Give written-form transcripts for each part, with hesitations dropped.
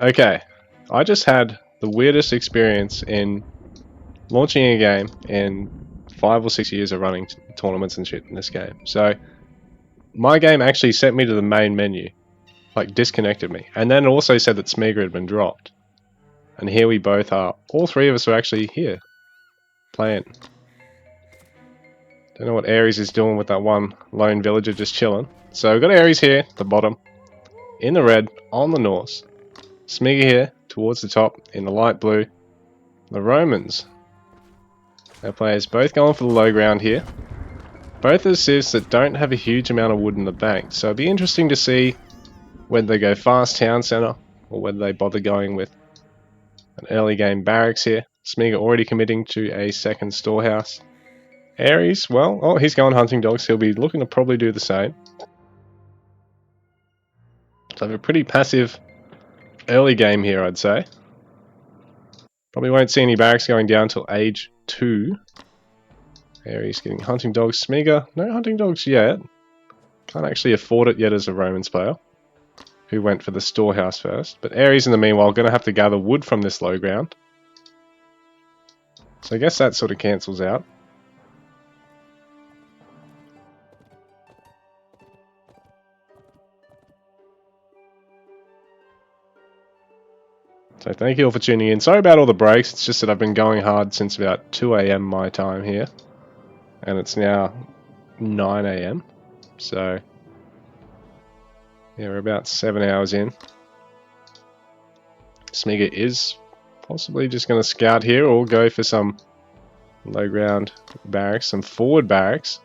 Okay, I just had the weirdest experience in launching a game in 5 or 6 years of running tournaments and shit in this game. So my game actually sent me to the main menu, like disconnected me, and then it also said that Smeagol had been dropped. And here we both are. All three of us are actually here playing. Don't know what Ares is doing with that one lone villager just chilling. So we've got Ares here at the bottom, in the red, on the north. Smeagol here towards the top in the light blue. The Romans. Our players both going for the low ground here. Both are civs that don't have a huge amount of wood in the bank, so it'd be interesting to see whether they go fast town centre or whether they bother going with an early game barracks here. Smeagol already committing to a second storehouse. Ares, well, oh, he's going hunting dogs. He'll be looking to probably do the same. So I have a pretty passive early game here, I'd say. Probably won't see any barracks going down till age 2. Ares getting hunting dogs. Smeagol, no hunting dogs yet. Can't actually afford it yet as a Romans player, who went for the storehouse first. But Ares, in the meanwhile, going to have to gather wood from this low ground. So I guess that sort of cancels out. So thank you all for tuning in. Sorry about all the breaks. It's just that I've been going hard since about 2 AM my time here. And it's now 9 AM. So yeah, we're about 7 hours in. Smeagol is possibly just going to scout here or go for some low ground barracks, some forward barracks.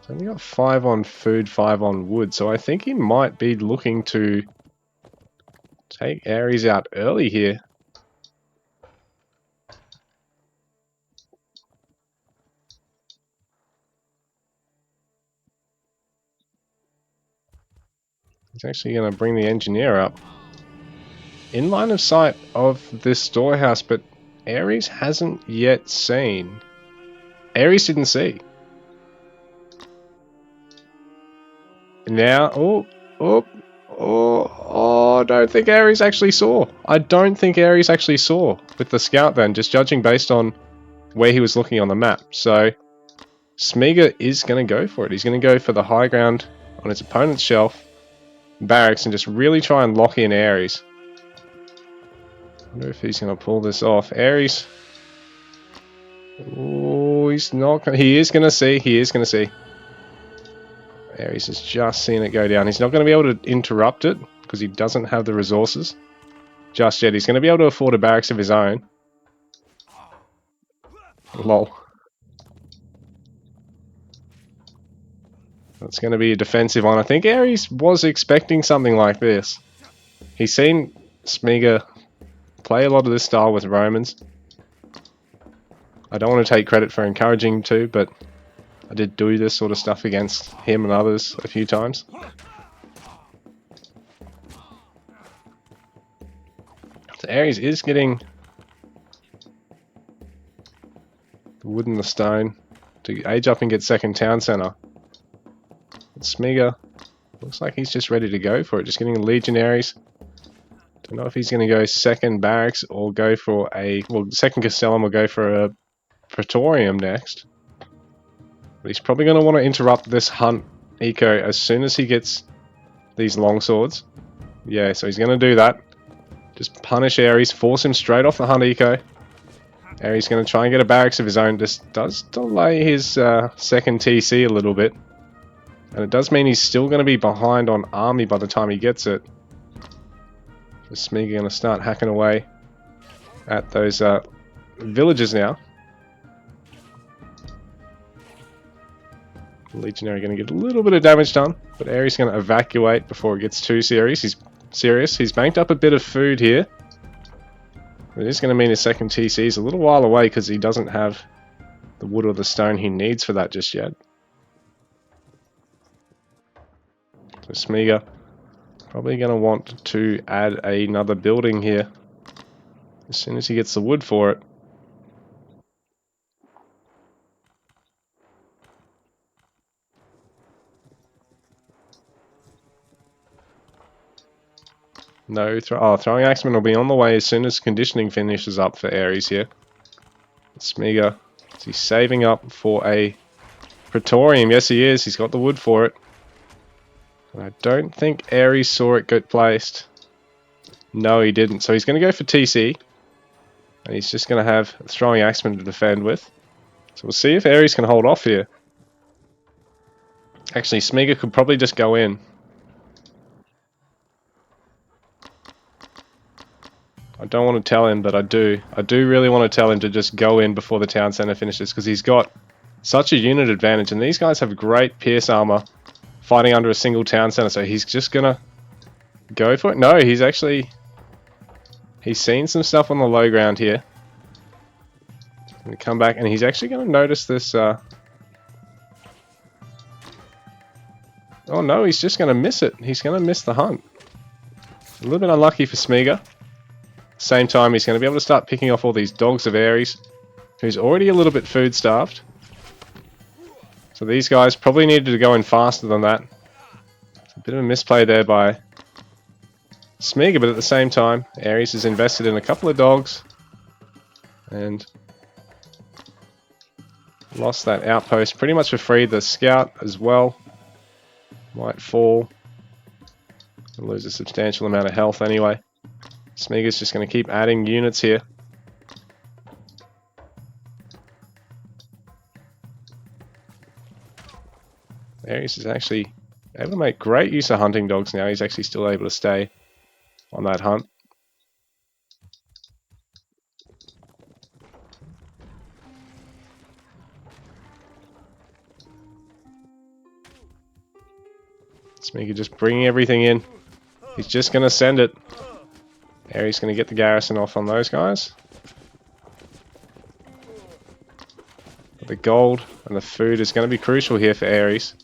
So only got 5 on food, 5 on wood. So I think he might be looking to take Ares out early here. He's actually going to bring the engineer up in line of sight of this storehouse, but Ares hasn't yet seen. Ares didn't see. Now, I don't think Ares actually saw. I don't think Ares actually saw with the scout then, just judging based on where he was looking on the map. So Smeagol is going to go for it. He's going to go for the high ground on his opponent's shelf, barracks, and just really try and lock in Ares. I wonder if he's going to pull this off. Ares. Oh, he's not going to. He is going to see. He is going to see. Ares has just seen it go down. He's not going to be able to interrupt it because he doesn't have the resources just yet. He's going to be able to afford a barracks of his own. Lol. That's going to be a defensive one. I think Ares was expecting something like this. He's seen Smeagol play a lot of this style with Romans. I don't want to take credit for encouraging him to, but I did do this sort of stuff against him and others a few times. So Ares is getting the wood and the stone to age up and get second town centre. Smeagol looks like he's just ready to go for it, just getting legionaries. Don't know if he's going to go second barracks or go for a, well, second castellum or go for a praetorium next. But he's probably going to want to interrupt this hunt eco as soon as he gets these longswords. Yeah, so he's going to do that. Just punish Ares, force him straight off the hunt eco. Ares going to try and get a barracks of his own. Just does delay his second TC a little bit. And it does mean he's still going to be behind on army by the time he gets it. So Smeagol going to start hacking away at those villages now. Legionary going to get a little bit of damage done, but Ares going to evacuate before it gets too serious. He's banked up a bit of food here. It is going to mean his second TC is a little while away because he doesn't have the wood or the stone he needs for that just yet. So Smeagol probably going to want to add another building here as soon as he gets the wood for it. No, throwing axeman will be on the way as soon as conditioning finishes up for Ares here. Smeagol, is he saving up for a Praetorium? Yes, he is. He's got the wood for it. And I don't think Ares saw it get placed. No, he didn't. So he's going to go for TC. And he's just going to have a throwing axeman to defend with. So we'll see if Ares can hold off here. Actually, Smeagol could probably just go in. I don't want to tell him, but I do. I do really want to tell him to just go in before the town center finishes, because he's got such a unit advantage, and these guys have great pierce armor fighting under a single town center, so he's just gonna go for it. No, he's seen some stuff on the low ground here. He's gonna come back, and he's actually gonna notice this. Oh no, he's just gonna miss it. He's gonna miss the hunt. A little bit unlucky for Smeagol. Same time, he's going to be able to start picking off all these dogs of Ares, who's already a little bit food starved. So these guys probably needed to go in faster than that. It's a bit of a misplay there by Smeagol, but at the same time, Ares is invested in a couple of dogs and lost that outpost pretty much for free. The scout as well might fall and lose a substantial amount of health anyway. Smeagol's just going to keep adding units here. Ares is actually able to make great use of hunting dogs now. He's actually still able to stay on that hunt. Smeagol just bringing everything in. He's just going to send it. Ares going to get the garrison off on those guys. The gold and the food is going to be crucial here for Ares.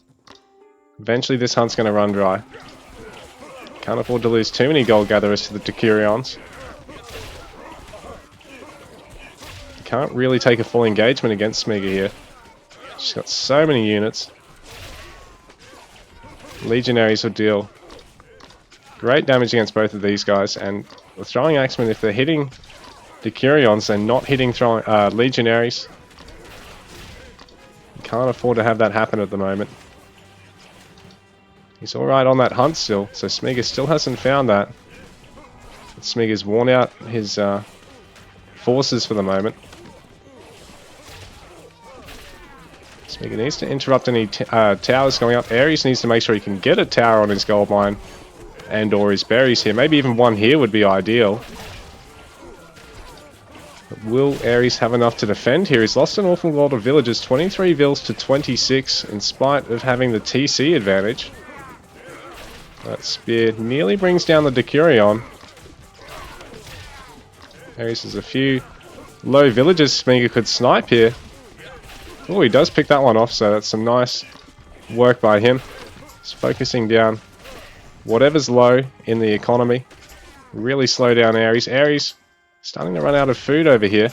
Eventually this hunt's going to run dry. Can't afford to lose too many gold gatherers to the Decurions. Can't really take a full engagement against Smeagol here. She's got so many units. Legionaries will deal great damage against both of these guys, and the throwing axemen, if they're hitting Decurions, they're not hitting legionaries. You can't afford to have that happen at the moment. He's alright on that hunt still, so Smeagol still hasn't found that. Smeagol's worn out his forces for the moment. Smeagol needs to interrupt any towers going up. Ares needs to make sure he can get a tower on his gold mine and or his berries here. Maybe even one here would be ideal. But will Ares have enough to defend here? He's lost an awful lot of villages. 23 vills to 26 in spite of having the TC advantage. That spear nearly brings down the Decurion. Ares has a few low villages Smeagol could snipe here. Oh, he does pick that one off, so that's some nice work by him. Just focusing down whatever's low in the economy. Really slow down Ares. Ares starting to run out of food over here.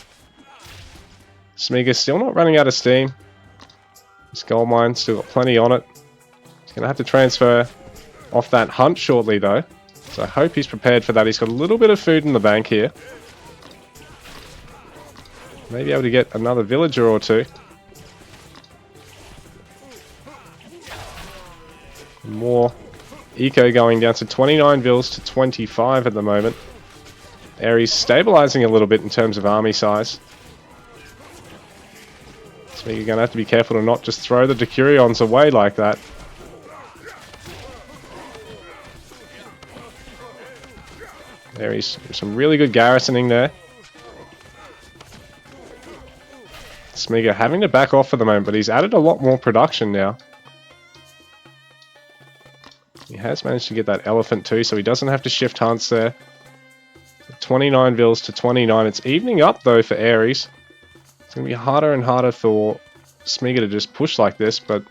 Smeagol's still not running out of steam. This gold mine still got plenty on it. He's going to have to transfer off that hunt shortly though. So I hope he's prepared for that. He's got a little bit of food in the bank here. Maybe able to get another villager or two. More eco going down to 29 vills to 25 at the moment. Ares stabilizing a little bit in terms of army size. So you're going to have to be careful to not just throw the Decurions away like that. There's some really good garrisoning there. Smeagol having to back off for the moment, but he's added a lot more production now. He has managed to get that elephant too, so he doesn't have to shift hunts there. 29 vills to 29. It's evening up though for Ares. It's going to be harder and harder for Smeagol to just push like this, but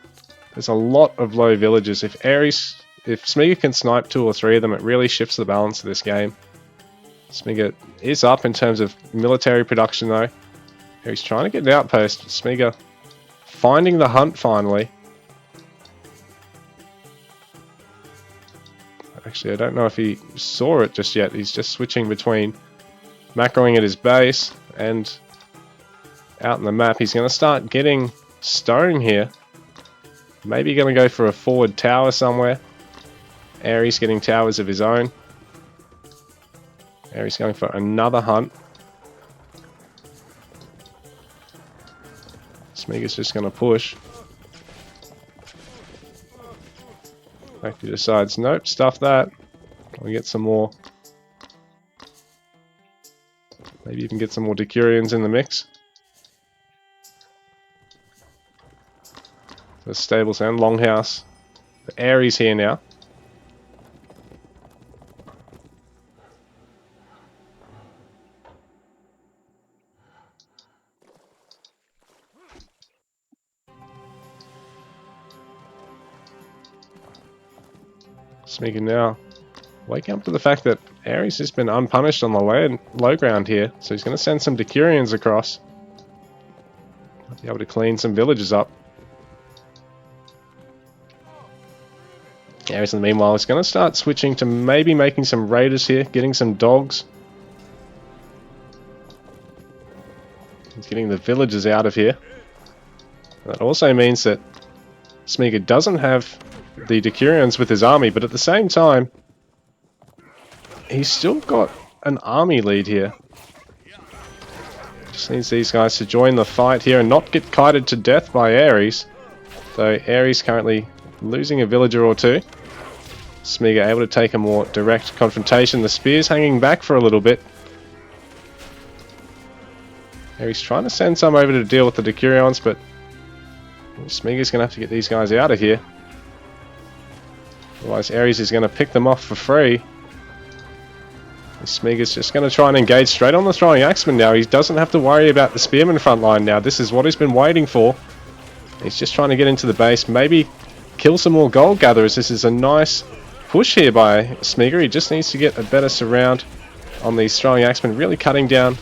there's a lot of low villages. If Smeagol can snipe 2 or 3 of them, it really shifts the balance of this game. Smeagol is up in terms of military production though. He's trying to get an outpost. Smeagol finding the hunt finally. Actually, I don't know if he saw it just yet. He's just switching between macroing at his base and out on the map. He's going to start getting stone here. Maybe going to go for a forward tower somewhere. Ares getting towers of his own. Ares going for another hunt. Smeagol's just going to push. He decides, nope, stuff that. We'll get some more. Maybe even get some more Decurions in the mix. The stables and longhouse. The Ares here now. Smeagol now waking up to the fact that Ares has been unpunished on the low ground here, so he's going to send some Decurions across. Might be able to clean some villages up. Ares in the meanwhile is going to start switching to maybe making some raiders here, getting some dogs. He's getting the villagers out of here. That also means that Smeagol doesn't have the Decurions with his army, but at the same time, he's still got an army lead here. Just needs these guys to join the fight here and not get kited to death by Ares. Though Ares currently losing a villager or two. Smeagol able to take a more direct confrontation. The spear's hanging back for a little bit. Ares trying to send some over to deal with the Decurions, but Smeagol's going to have to get these guys out of here. Otherwise Ares is going to pick them off for free. Smeagol's just going to try and engage straight on the throwing axeman now. He doesn't have to worry about the spearman front line now. This is what he's been waiting for. He's just trying to get into the base. Maybe kill some more gold gatherers. This is a nice push here by Smeagol. He just needs to get a better surround on these throwing axemen. Really cutting down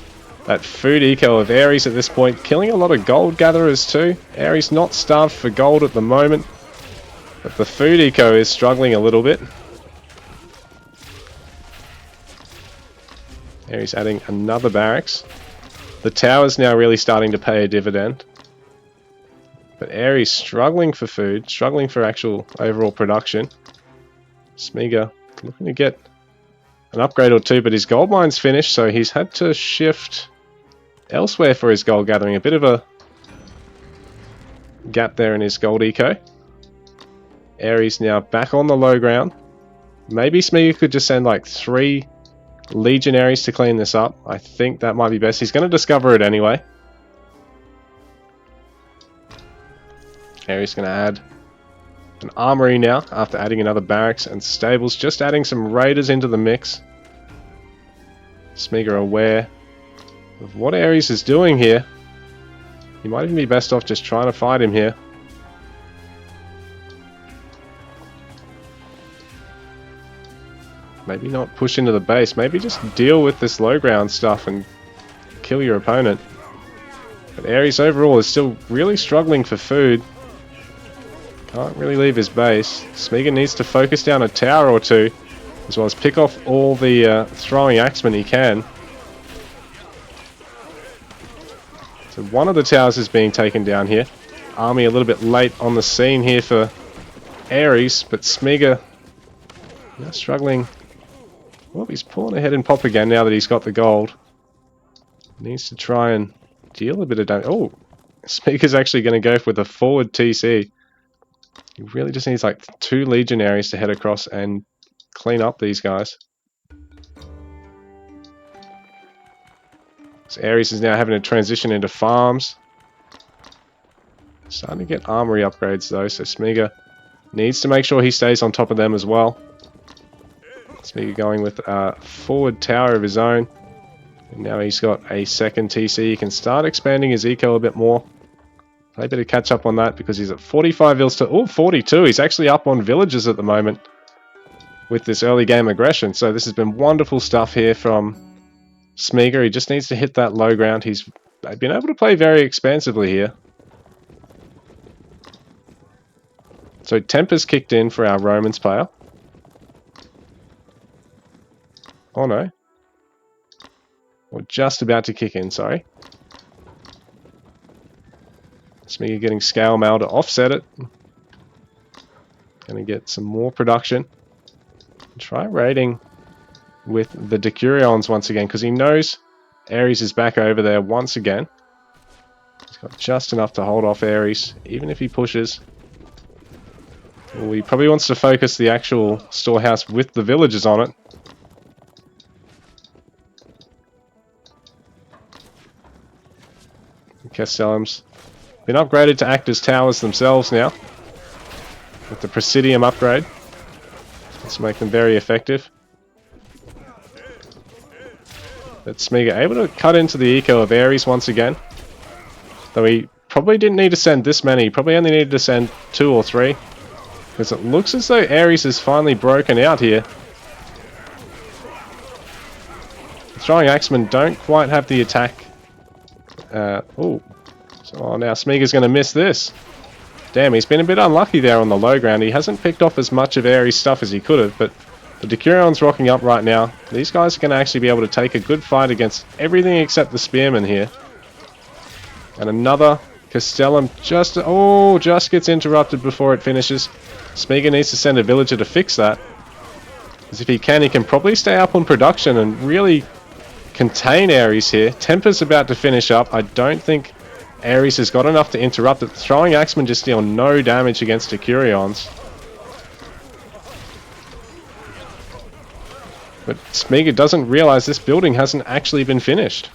that food eco of Ares at this point. Killing a lot of gold gatherers too. Ares not starved for gold at the moment. But the food eco is struggling a little bit. Ares adding another barracks. The tower's now really starting to pay a dividend. But Ares struggling for food, struggling for actual overall production. Smeagol looking to get an upgrade or two, but his gold mine's finished, so he's had to shift elsewhere for his gold gathering. A bit of a gap there in his gold eco. Ares now back on the low ground. Maybe Smeagol could just send like 3 legionaries to clean this up. I think that might be best. He's going to discover it anyway. Ares going to add an armory now after adding another barracks and stables. Just adding some raiders into the mix. Smeagol aware of what Ares is doing here. He might even be best off just trying to fight him here. Maybe not push into the base. Maybe just deal with this low ground stuff and kill your opponent. But Ares overall is still really struggling for food. Can't really leave his base. Smeagol needs to focus down a tower or two, as well as pick off all the throwing axemen he can. So one of the towers is being taken down here. Army a little bit late on the scene here for Ares, but Smeagol struggling. Well, he's pulling ahead in pop again now that he's got the gold. Needs to try and deal a bit of damage. Oh, Smeagol's actually going to go with a forward TC. He really just needs like 2 legionaries to head across and clean up these guys. So Ares is now having to transition into farms. Starting to get armory upgrades though, so Smeagol needs to make sure he stays on top of them as well. Smeagol going with a forward tower of his own. And now he's got a second TC. He can start expanding his eco a bit more. Play a bit of catch up on that because he's at 45 vills to 42. He's actually up on villages at the moment with this early game aggression. So this has been wonderful stuff here from Smeagol. He just needs to hit that low ground. He's been able to play very expansively here. So Temper's kicked in for our Romans player. Oh no. We're just about to kick in, sorry. Smeagol getting scale mail to offset it. Gonna get some more production. Try raiding with the Decurions once again, because he knows Ares is back over there once again. He's got just enough to hold off Ares, even if he pushes. Well, he probably wants to focus the actual storehouse with the villagers on it. Castellum's been upgraded to act as towers themselves now, with the Presidium upgrade. Let's make them very effective. But Smeagol able to cut into the eco of Ares once again. Though he probably didn't need to send this many, he probably only needed to send 2 or 3. Because it looks as though Ares has finally broken out here. The throwing axemen don't quite have the attack. Oh, now Smeagol's going to miss this. Damn, he's been a bit unlucky there on the low ground. He hasn't picked off as much of Ares' stuff as he could have, but the Decurion's rocking up right now. These guys are going to actually be able to take a good fight against everything except the spearmen here. And another Castellum just gets interrupted before it finishes. Smeagol needs to send a villager to fix that. Because if he can probably stay up on production and really contain Ares here. Temper's about to finish up. I don't think Ares has got enough to interrupt it. The throwing axemen just deal no damage against Decurions. But Smeagol doesn't realize this building hasn't actually been finished.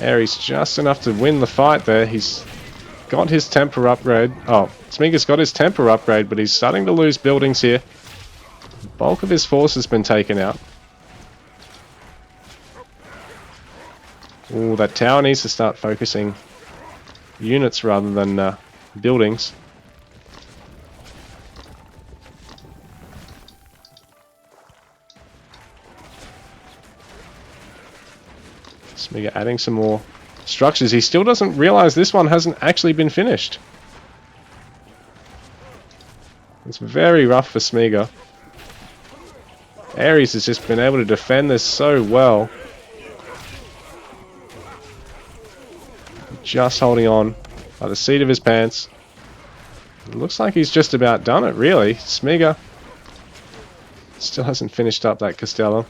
Ares just enough to win the fight there. He's got his temper upgrade. Oh, Smeagol's got his temper upgrade, but he's starting to lose buildings here. The bulk of his force has been taken out. Ooh, that tower needs to start focusing units rather than buildings. Smeagol adding some more structures. He still doesn't realize this one hasn't actually been finished. It's very rough for Smeagol. Ares has just been able to defend this so well. Just holding on by the seat of his pants. It looks like he's just about done it, really. Smeagol still hasn't finished up that Castellum.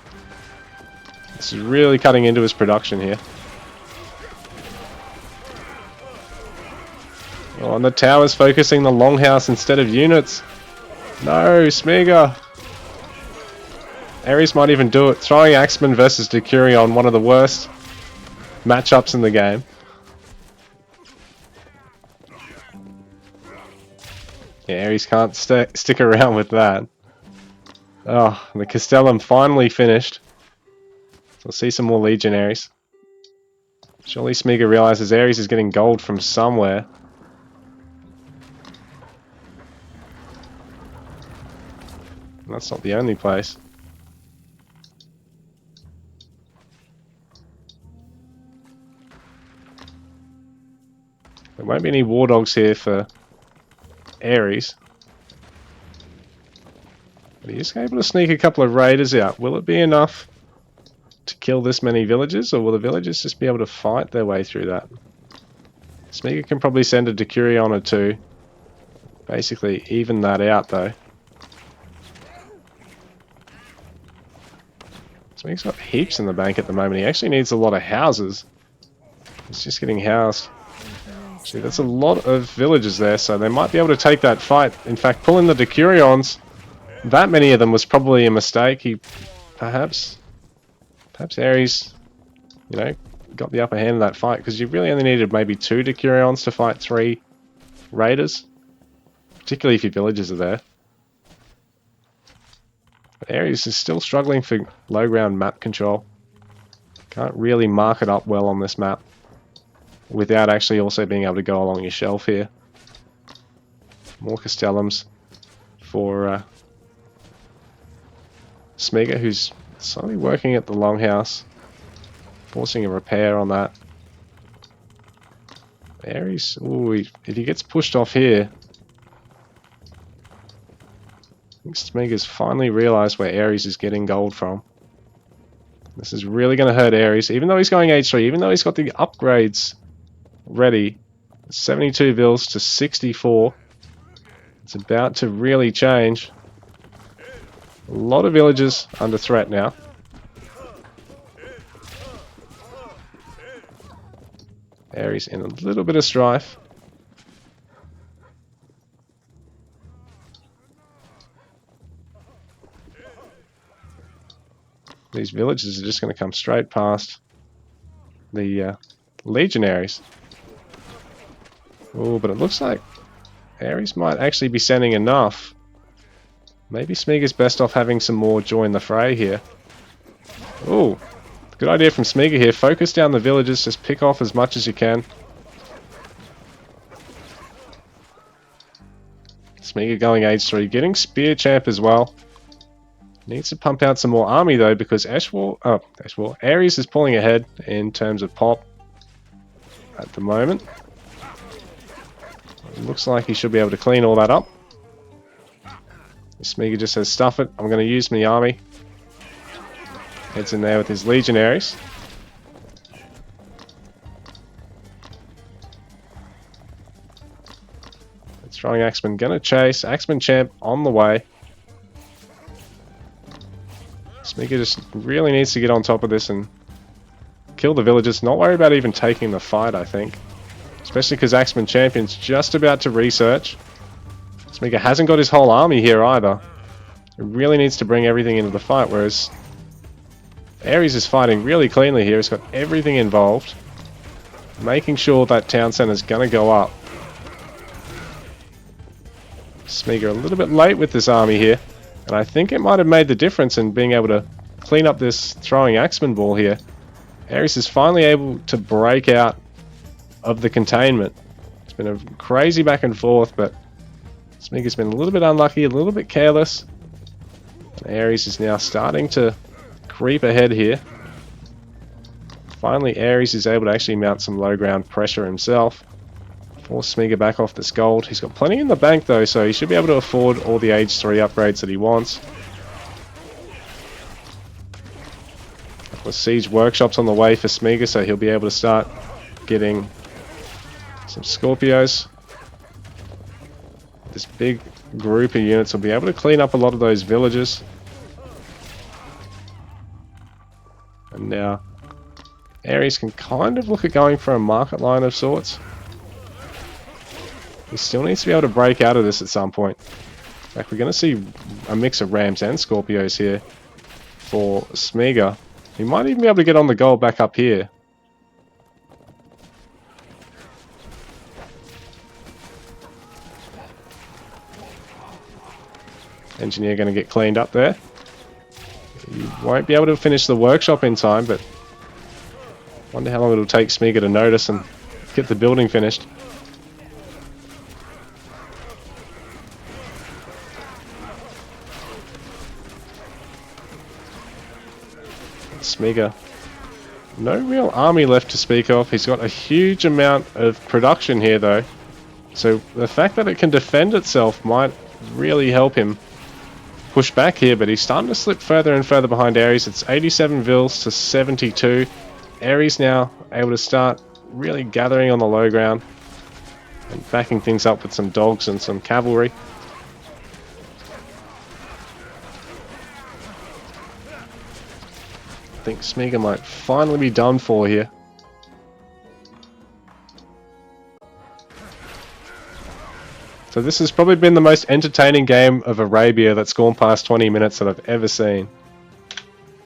This is really cutting into his production here. Oh, and the tower's focusing the longhouse instead of units. No, Smeagol. Ares might even do it. Throwing Axeman versus Decurion, one of the worst matchups in the game. Yeah, Ares can't stick around with that. Oh, the Castellum finally finished. So we'll see some more Legionaries. Surely Smeagol realizes Ares is getting gold from somewhere. And that's not the only place. There won't be any war dogs here for Ares. But he is able to sneak a couple of raiders out. Will it be enough to kill this many villagers, or will the villagers just be able to fight their way through that? Smeagol can probably send a Decurion or two. Basically even that out though. Smeagol's got heaps in the bank at the moment. He actually needs a lot of houses. He's just getting housed. Actually, that's a lot of villagers there, so they might be able to take that fight. In fact, pulling the Decurions, that many of them was probably a mistake. He perhaps Ares, you know, got the upper hand in that fight, because you really only needed maybe 2 Decurions to fight 3 raiders, particularly if your villagers are there. But Ares is still struggling for low ground map control. Can't really mark it up well on this map without actually also being able to go along your shelf here. More Castellums for Smeagol, who's slowly working at the longhouse, forcing a repair on that. Ares, ooh, if he gets pushed off here, think Smeagol's finally realised where Ares is getting gold from. This is really going to hurt Ares, even though he's going H3, even though he's got the upgrades ready. 72 vils to 64. It's about to really change. A lot of villages under threat now. Ares in a little bit of strife. These villages are just going to come straight past the legionaries. Oh, but it looks like Ares might actually be sending enough. Maybe Smeagol's best off having some more join the fray here. Oh, good idea from Smeagol here. Focus down the villages, just pick off as much as you can. Smeagol going H3, getting Spear Champ as well. Needs to pump out some more army though, because Ares is pulling ahead in terms of pop at the moment. It looks like he should be able to clean all that up. Smeagol just says, stuff it, I'm going to use my army. Heads in there with his legionaries. Throwing Axeman, going to chase. Axeman Champ on the way. Smeagol just really needs to get on top of this and kill the villagers. Not worry about even taking the fight, I think. Especially because Axeman Champion's just about to research. Smeagol hasn't got his whole army here either. He really needs to bring everything into the fight, whereas Ares is fighting really cleanly here. He's got everything involved. Making sure that town center's going to go up. Smeagol a little bit late with this army here. And I think it might have made the difference in being able to clean up this throwing Axeman ball here. Ares is finally able to break out of the containment. It's been a crazy back and forth, but Smeagol's been a little bit unlucky, a little bit careless. And Ares is now starting to creep ahead here. Finally, Ares is able to actually mount some low ground pressure himself. Force Smeagol back off this gold. He's got plenty in the bank though, so he should be able to afford all the Age 3 upgrades that he wants. A couple of siege workshops on the way for Smeagol, so he'll be able to start getting some Scorpios. This big group of units will be able to clean up a lot of those villages. And now Ares can kind of look at going for a market line of sorts. He still needs to be able to break out of this at some point. In fact, we're going to see a mix of Rams and Scorpios here for Smeagol. He might even be able to get on the gold back up here. Engineer going to get cleaned up there. He won't be able to finish the workshop in time, but wonder how long it'll take Smeagol to notice and get the building finished. Smeagol, no real army left to speak of. He's got a huge amount of production here though, so the fact that it can defend itself might really help him push back here, but he's starting to slip further and further behind Ares. It's 87 vils to 72. Ares now able to start really gathering on the low ground and backing things up with some dogs and some cavalry. I think Smeagol might finally be done for here. So this has probably been the most entertaining game of Arabia that's gone past 20 minutes that I've ever seen.